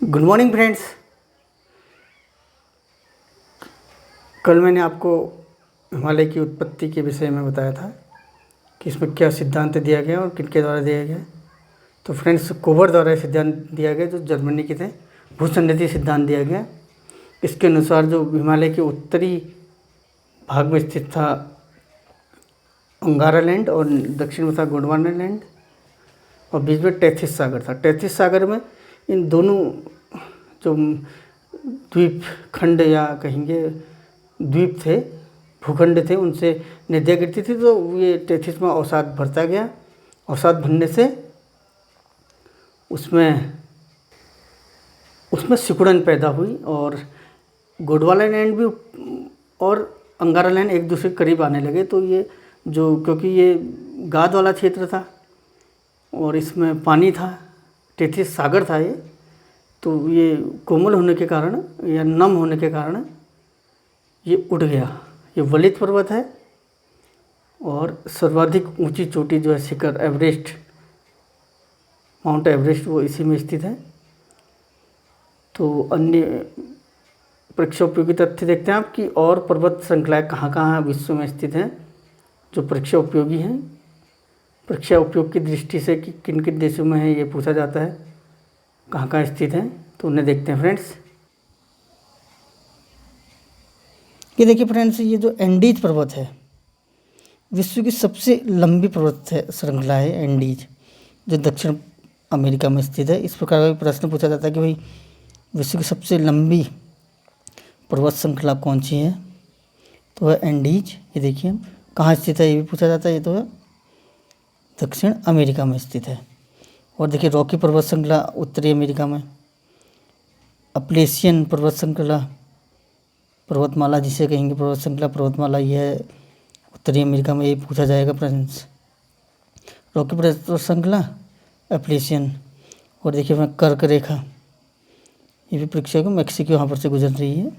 Good morning friends. कल मैंने आपको हिमालय की उत्पत्ति के विषय में बताया था कि इसमें क्या सिद्धांत दिया गया और किनके द्वारा दिया गया। तो फ्रेंड्स, कोबर द्वारा सिद्धांत दिया गया जो जर्मनी के थे। भूसंगति सिद्धांत दिया गया। इसके अनुसार जो हिमालय के उत्तरी भाग में स्थित था अंगारा लैंड और दक्षिण में था गोंडवाना लैंड और बीच में टेथिस सागर था। टेथिस सागर में इन दोनों जो द्वीप खंड या कहेंगे द्वीप थे, भूखंड थे, उनसे नदियाँ गिरती थी। तो ये टेथिस में अवसाद भरता गया। अवसाद भरने से उसमें सिकुड़न पैदा हुई और गोंडवाना लैंड भी और अंगारा लैंड एक दूसरे के करीब आने लगे। तो ये जो, क्योंकि ये गाद वाला क्षेत्र था और इसमें पानी था, टेथिस सागर था ये, तो ये कोमल होने के कारण या नम होने के कारण ये उठ गया। ये वलित पर्वत है और सर्वाधिक ऊंची चोटी जो है शिखर एवरेस्ट, माउंट एवरेस्ट, वो इसी में स्थित है। तो अन्य परीक्षा उपयोगी तथ्य देखते हैं आप कि और पर्वत श्रृंखलाएँ कहाँ कहाँ विश्व में स्थित हैं जो परीक्षा उपयोगी हैं। परीक्षा उपयोग की दृष्टि से कि किन किन देशों में है ये पूछा जाता है, कहाँ कहाँ स्थित हैं, तो उन्हें देखते हैं फ्रेंड्स। ये देखिए फ्रेंड्स, ये जो एंडीज पर्वत है विश्व की सबसे लंबी पर्वत है श्रृंखला है एंडीज, जो दक्षिण अमेरिका में स्थित है। इस प्रकार का प्रश्न पूछा जाता है कि भाई विश्व की सबसे लंबी पर्वत श्रृंखला कौन सी है, तो है एंडीज। ये देखिए कहाँ स्थित है ये भी पूछा जाता है। ये तो है दक्षिण अमेरिका में स्थित है। और देखिए रॉकी पर्वत श्रृंखला उत्तरी अमेरिका में, अपलेशियन पर्वत श्रृंखला पर्वतमाला जिसे कहेंगे पर्वत श्रृंखला पर्वतमाला, यह है उत्तरी अमेरिका में, ये पूछा जाएगा फ्रेंड्स। रॉकी पर्वत श्रृंखला, अपलेशियन। और देखिए मैं कर्क रेखा, ये भी परीक्षा को मैक्सिको यहाँ पर से गुजर रही है।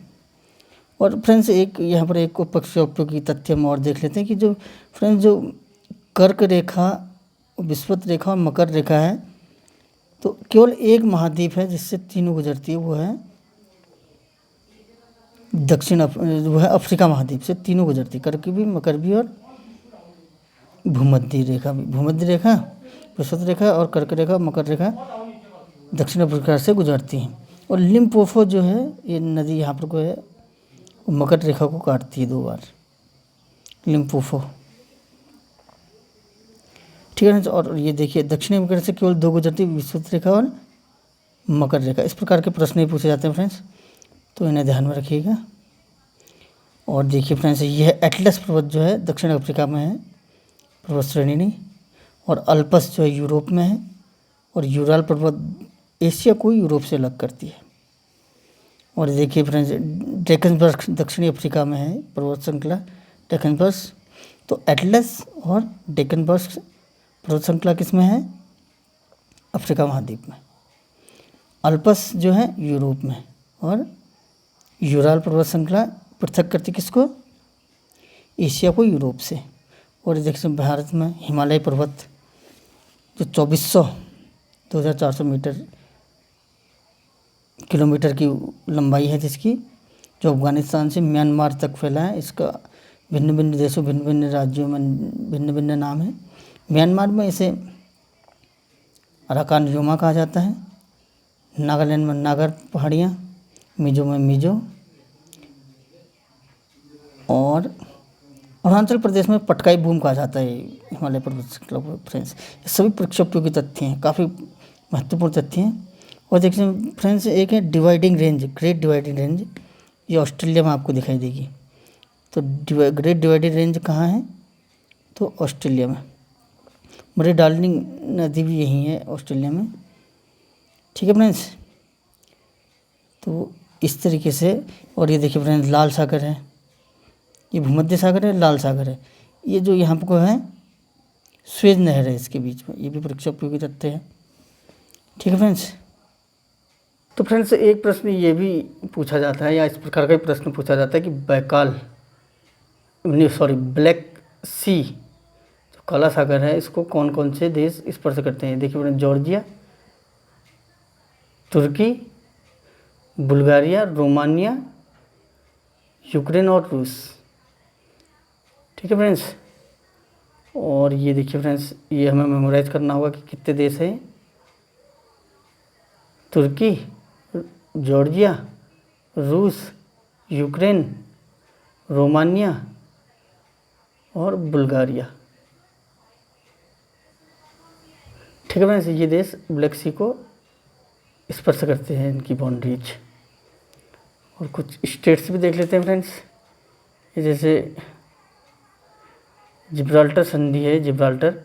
और फ्रेंड्स एक यहाँ पर एक परीक्षा उपयोगी तथ्य हम और देख लेते हैं कि जो फ्रेंड्स जो कर्क रेखा, विषुवत रेखा और मकर रेखा है, तो केवल एक महाद्वीप है जिससे तीनों गुजरती है, वो है वो है अफ्रीका महाद्वीप से तीनों गुजरती है, कर्क भी, मकर भी और भूमध्य रेखा भी। भूमध्य रेखा, विषुवत रेखा और कर्क रेखा, मकर रेखा दक्षिण अफ्रीका से गुजरती हैं। और लिम्पोपो जो है ये नदी यहाँ पर को है, मकर रेखा को काटती है 2 बार, लिम्पोपो, ठीक है ना। और ये देखिए दक्षिणी अमेरिका से केवल 2 गुजरती, विषुवत रेखा और मकर रेखा। इस प्रकार के प्रश्न ही पूछे जाते हैं फ्रेंड्स, तो इन्हें ध्यान में रखिएगा। और देखिए फ्रेंड्स, यह एटलस पर्वत जो है दक्षिण अफ्रीका में है, पर्वत श्रेणी नहीं। और अल्पस जो है यूरोप में है। और यूराल पर्वत एशिया को यूरोप से अलग करती है। और देखिए फ्रेंड्स, ड्रेकनबर्ग दक्षिणी अफ्रीका में है पर्वत श्रृंखला ड्रेकनबर्ग। तो एटलस और ड्रेकनबर्ग पर्वत श्रृंखला किस में है, अफ्रीका महाद्वीप में। अल्पस जो है यूरोप में और यूराल पर्वत श्रृंखला पृथक करती किसको, एशिया को यूरोप से। और देखिए भारत में हिमालय पर्वत जो 2400 किलोमीटर की लंबाई है, जिसकी जो अफगानिस्तान से म्यांमार तक फैला है। इसका भिन्न भिन्न देशों, भिन्न भिन्न राज्यों में भिन्न भिन्न नाम है। म्यांमार में इसे अराकान योमा कहा जाता है, नागालैंड में नागर पहाड़ियाँ, मिजो में मिजो, और अरुणाचल प्रदेश में पटकाई भूमि कहा जाता है हिमालय पर्वत श्रृंखला को फ्रेंड्स। ये सभी परीक्षा उपयोगी तथ्य हैं, काफ़ी महत्वपूर्ण तथ्य हैं। और देखिए फ्रेंड्स, एक है dividing range, great dividing range, ये ऑस्ट्रेलिया में आपको दिखाई देगी। तो ग्रेट डिवाइडिंग रेंज कहाँ है, तो ऑस्ट्रेलिया में। मरे डार्लिंग नदी भी यहीं है ऑस्ट्रेलिया में, ठीक है फ्रेंड्स। तो इस तरीके से। और ये देखिए फ्रेंड्स, लाल सागर है, ये भूमध्य सागर है, लाल सागर है। ये जो यहाँ पर को है स्वेज नहर है इसके बीच में, ये भी परीक्षा उपयोगी तथ्य है, ठीक है फ्रेंड्स। तो फ्रेंड्स एक प्रश्न ये भी पूछा जाता है, या इस प्रकार का प्रश्न पूछा जाता है कि ब्लैक सी जो काला सागर है, इसको कौन कौन से देश स्पर्श करते हैं। देखिए फ्रेंड्स, जॉर्जिया, तुर्की, बुल्गारिया, रोमानिया, यूक्रेन और रूस। ठीक है फ्रेंड्स। और ये देखिए फ्रेंड्स, ये हमें मेमोराइज करना होगा कि कितने देश हैं। तुर्की, जॉर्जिया, रूस, यूक्रेन, रोमानिया और बुल्गारिया। ठीक है फ्रेंड्स, ये देश ब्लैक सी को स्पर्श करते हैं, इनकी बाउंड्रीज। और कुछ स्टेट्स भी देख लेते हैं फ्रेंड्स। ये जैसे जिब्राल्टर संधि है, जिब्राल्टर,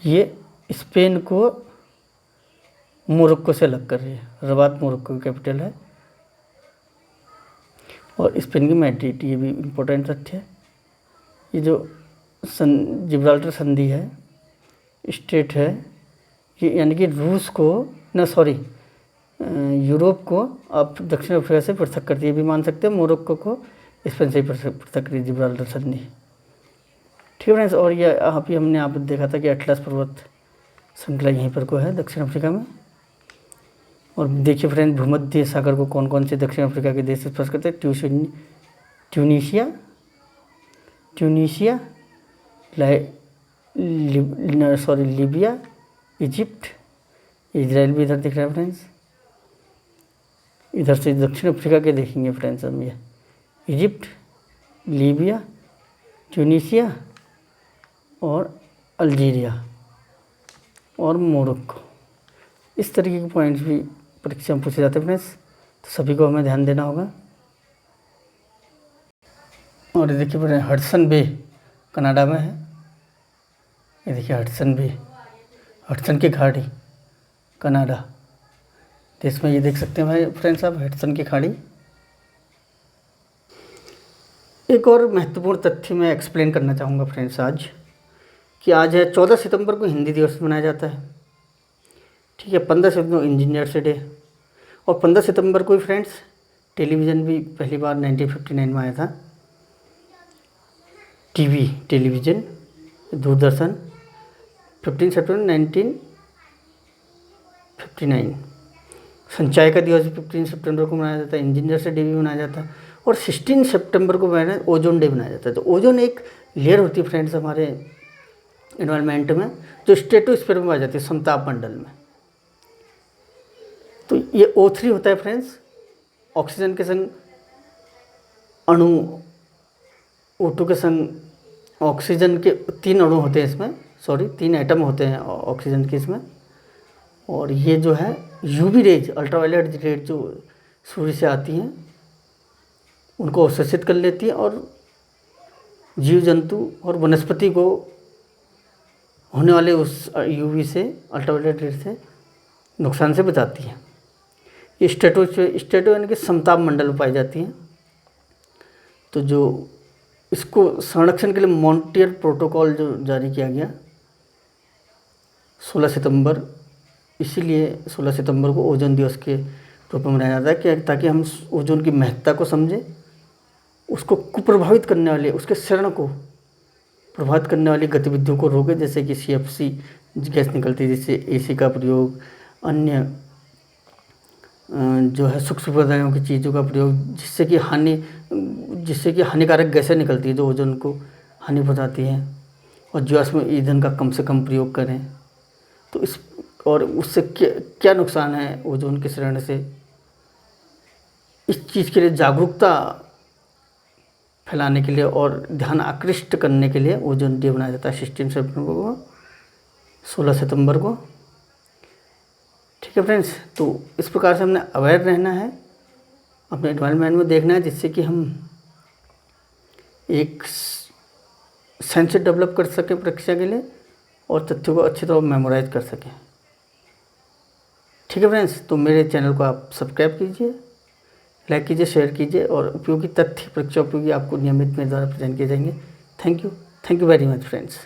ये स्पेन को मोरक्को से अलग कर रही है। रबात मोरक्को की कैपिटल है और स्पेन की मैड्रिड, ये भी इम्पोर्टेंट तथ्य है। ये जो जिब्राल्टर संधि है, स्टेट है, ये यानी कि रूस को यूरोप को अब दक्षिण अफ्रीका से पृथक करती है, ये भी मान सकते हैं। मोरक्को को स्पेन से पृथक करती जिब्राल्टर संधि। ठीक है फ्रेंड्स। और ये हमने यहाँ पर देखा था कि अटलस पर्वत श्रृंखला यहीं पर को है दक्षिण अफ्रीका में। और देखिए फ्रेंड्स, भूमध्य सागर को कौन कौन से दक्षिण अफ्रीका के देश स्पर्श करते हैं। ट्यूनीशिया, लीबिया, इजिप्ट, इजराइल भी इधर दिख रहा है फ्रेंड्स। इधर से दक्षिण अफ्रीका के देखेंगे फ्रेंड्स हम, ये इजिप्ट, लीबिया, ट्यूनीशिया और अल्जीरिया और मोरक्को। इस तरीके के पॉइंट्स भी परीक्षा में पूछे जाते हैं फ्रेंड्स, तो सभी को हमें ध्यान देना होगा। और देखिए फ्रेंड्स, हडसन बे कनाडा में है। ये देखिए हडसन बे, हडसन की खाड़ी, कनाडा देश में, ये देख सकते हैं भाई फ्रेंड्स आप, हडसन की खाड़ी। एक और महत्वपूर्ण तथ्य मैं एक्सप्लेन करना चाहूँगा फ्रेंड्स आज, कि आज है 14 सितंबर को हिंदी दिवस मनाया जाता है। ठीक है, 15 सितंबर इंजीनियर्स डे, और 15 सितंबर को ही फ्रेंड्स टेलीविज़न भी पहली बार 1959 में आया था। टेलीविज़न, दूरदर्शन, 15 सितंबर 1959। संचाय का दिवस 15 सितंबर को मनाया जाता है। इंजीनियर्स डे भी मनाया जाता है। और 16 सितंबर को ओजोन डे मनाया जाता है। तो ओजोन एक लेयर होती है फ्रेंड्स हमारे एनवायरनमेंट में, जो स्ट्रेटोस्फीयर में पाई जाती है, समताप मंडल में। तो ये O3 होता है फ्रेंड्स, ऑक्सीजन के संग अणु, O2 के संग ऑक्सीजन के 3 अणु होते हैं इसमें, 3 एटम होते हैं ऑक्सीजन के इसमें। और ये जो है यूवी रेज, अल्ट्रावायलेट रेज जो सूर्य से आती हैं, उनको अवशोषित कर लेती है और जीव जंतु और वनस्पति को होने वाले उस यूवी से, अल्ट्रावायलेट रेज से नुकसान से बचाती है। ये स्ट्रेटो यानी कि समताप मंडल में पाई जाती हैं। तो जो इसको संरक्षण के लिए मॉन्ट्रियल प्रोटोकॉल जो जारी किया गया 16 सितंबर, इसीलिए 16 सितंबर को ओजोन दिवस के रूप में मनाया जाता है, कि ताकि हम ओजोन की महत्ता को समझें, उसको कुप्रभावित करने वाले, उसके शरण को प्रभावित करने वाली गतिविधियों को रोकें, जैसे कि CFC गैस निकलती है, जिससे AC का प्रयोग, अन्य जो है सूक्ष्म पदार्थों की चीज़ों का प्रयोग, जिससे कि हानिकारक गैसें निकलती है जो ओजोन को हानि पहुंचाती हैं, और जीवाश्म ईंधन का कम से कम प्रयोग करें। तो और उससे क्या नुकसान है ओजोन के क्षरण से, इस चीज़ के लिए जागरूकता फैलाने के लिए और ध्यान आकृष्ट करने के लिए ओजोन डे बनाया जाता है 16 सितंबर को। ठीक है फ्रेंड्स, तो इस प्रकार से हमने अवेयर रहना है, अपने एनवायरनमेंट में देखना है, जिससे कि हम एक सेंस डेवलप कर सकें परीक्षा के लिए और तथ्यों को अच्छी तरह मेमोराइज कर सकें। ठीक है फ्रेंड्स, तो मेरे चैनल को आप सब्सक्राइब कीजिए, लाइक कीजिए, शेयर कीजिए, और उपयोगी तथ्य, परीक्षा उपयोगी आपको नियमित मेरे द्वारा प्रदान किए जाएंगे। Thank you very much friends.